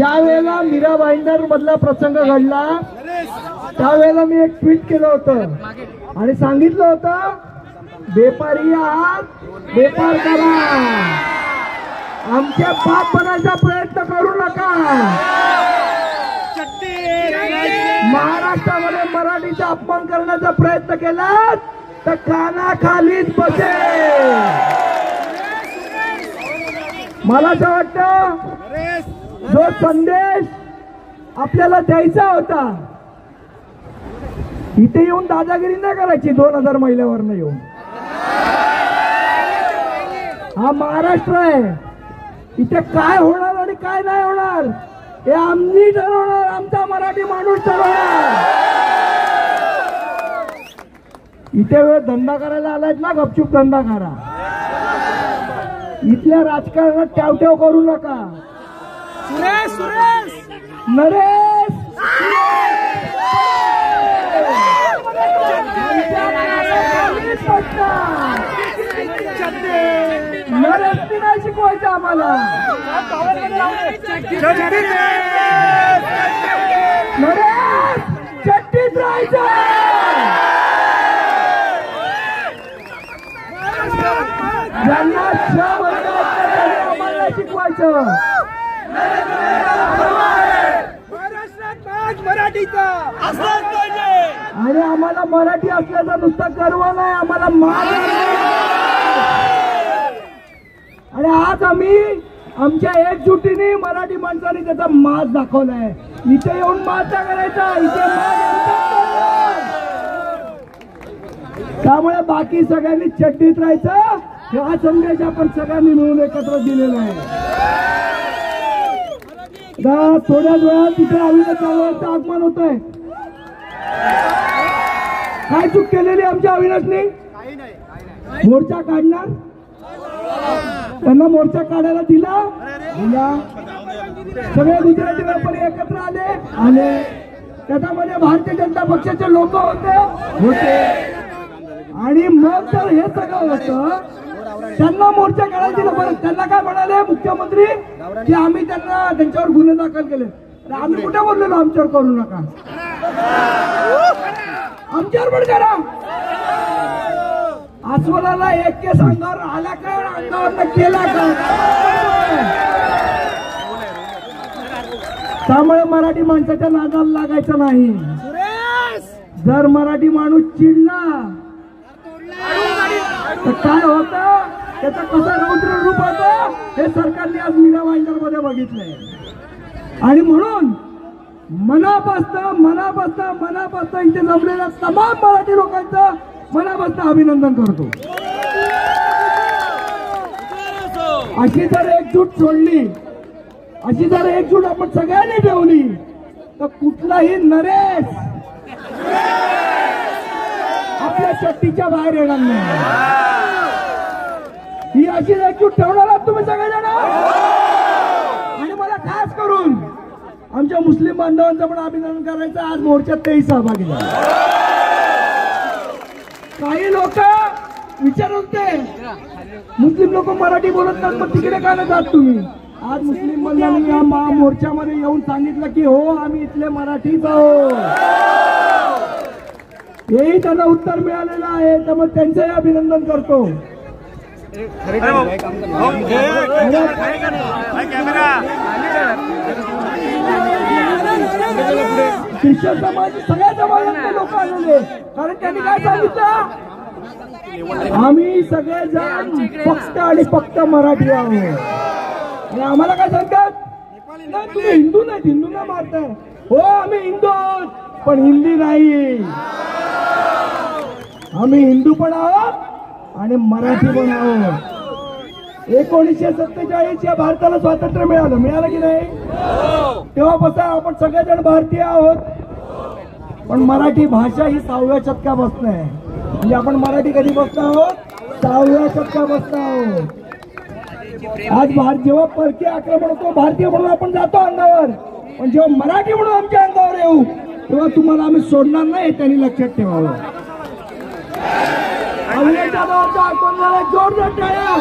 ज्या वेळेला मीरा भाईंदर मधला प्रसंग घडला त्यावेळेला मी एक ट्विट केलं होतं आणि सांगितलं होतं बेपारी आहात बेपार करा, आमचे बाप बनायचा प्रयत्न करू नका। महाराष्ट्रामध्ये मराठीचा अपमान करण्याचा प्रयत्न केला तर कानाखालीच बसेल। मला असं वाटतं जो संदेश आपल्याला द्यायचा होता इथे येऊन दादागिरी नाही करायची 2000 महिल्यावरनं येऊन। हा महाराष्ट्र आहे, इथे काय होणार आणि काय नाही होणार हे आम्ही ठरवणार, आमचा मराठी माणूस ठरवणार। इथे वेळ धंदा करायला आलायत ना, गपचूप धंदा करा। इथल्या राजकारणात ट्यावट्याव करू नका। नरेश नरेश नाही शिकवायचं आम्हाला, नरेश चट्टीत राहायचं। ज्यांना आम्हाला शिकवायचं मराठीचा आणि आम्हाला मराठी असल्याचा नुसता गर्व नाही, आम्हाला मान। आणि आज आम्ही आमच्या एकजुटीने मराठी माणसाने त्याचा माज दाखवलाय। इथे येऊन माज करायचा, इथे त्यामुळे बाकी सगळ्यांनी चड्डीत राहायचं हा संदेश आपण सगळ्यांनी मिळून एकत्र दिलेला आहे। थोड्याच वेळात तिथे अविनाश चव्हाणांचं आगमन होत आहे। काय चूक केलेली आमच्या अविनाशने? मोर्चा काढणार, त्यांना मोर्चा काढायला दिला, सगळे गुजराती व्यापारी एकत्र आले, त्याच्यामध्ये भारतीय जनता पक्षाचे लोक होते आणि मग तर हे सगळं होतं। त्यांना मोर्चा काढायला दिला, बरं त्यांना काय म्हणाले मुख्यमंत्री की आम्ही त्यांच्यावर गुन्हे दाखल केले। आम्ही कुठे बोललेलो आमच्यावर करू नका, आमच्यावर पण करा। अस्वलाला एक केस अंगावर आला का, अंगावर केला का? त्यामुळे मराठी माणसाच्या नादाला लागायचं नाही। जर मराठी माणूस चिडला तर काय होतं, त्याचा कसा रौद्र रूप होतं हे सरकारने आज मीरा भाईंदर मध्ये बघितलंय। आणि म्हणून मनापासून इथे जमलेल्या तमाम मराठी लोकांचं मनापासून अभिनंदन करतो। अशी जर एकजूट सोडली, अशी जर एकजूट आपण सगळ्यांनी ठेवली तर कुठलाही नरेश आपल्या चट्टीच्या बाहेर येणार नाही। ही अशी एकजूट ठेवणार आहात तुम्ही सगळेजण। आणि मला खास करून आमच्या मुस्लिम बांधवांचं पण अभिनंदन करायचं, आज मोर्चात तेही सहभागी झाले। काही लोक विचारत होते मुस्लिम लोक मराठी बोलत नाहीत मग तिकडे का नाही जात तुम्ही? आज मुस्लिम बांधवांनी या मोर्चामध्ये येऊन सांगितलं की हो आम्ही इथले मराठीच आहोत, हेही त्यांना उत्तर मिळालेलं आहे, त्यामुळे त्यांचंही अभिनंदन करतो। ख्रिश्चन समाज सगळ्या समाजातले लोक आलेले, कारण त्यांनी काय सांगितलं आम्ही सगळेजण फक्त आणि फक्त मराठी आहोत। आणि आम्हाला काय सांगतात, नाही तुम्ही हिंदू नाहीत, हिंदूंना मारताय। हो आम्ही हिंदू आहोत पण हिंदी नाही, आम्ही हिंदू पण आहोत आणि मराठी पण आहोत। 1947 या भारताला स्वातंत्र्य मिळालं की नाही? तेव्हापासून आपण सगळेजण भारतीय आहोत, पण मराठी भाषा ही 6व्या शतकापासून आहे। म्हणजे आपण मराठी कधी बसतो आहोत? 6व्या शतकापासून आहोत। आज जेव्हा परकीय आक्रमण होतो भारतीय म्हणून आपण जातो अंगावर, पण जेव्हा मराठी म्हणून आमच्या अंगावर येऊ तेव्हा तुम्हाला आम्ही सोडणार नाही, त्यांनी लक्षात ठेवावं। अविनाश जाधवांच्या आगमनाला जोरदार टाळ्या।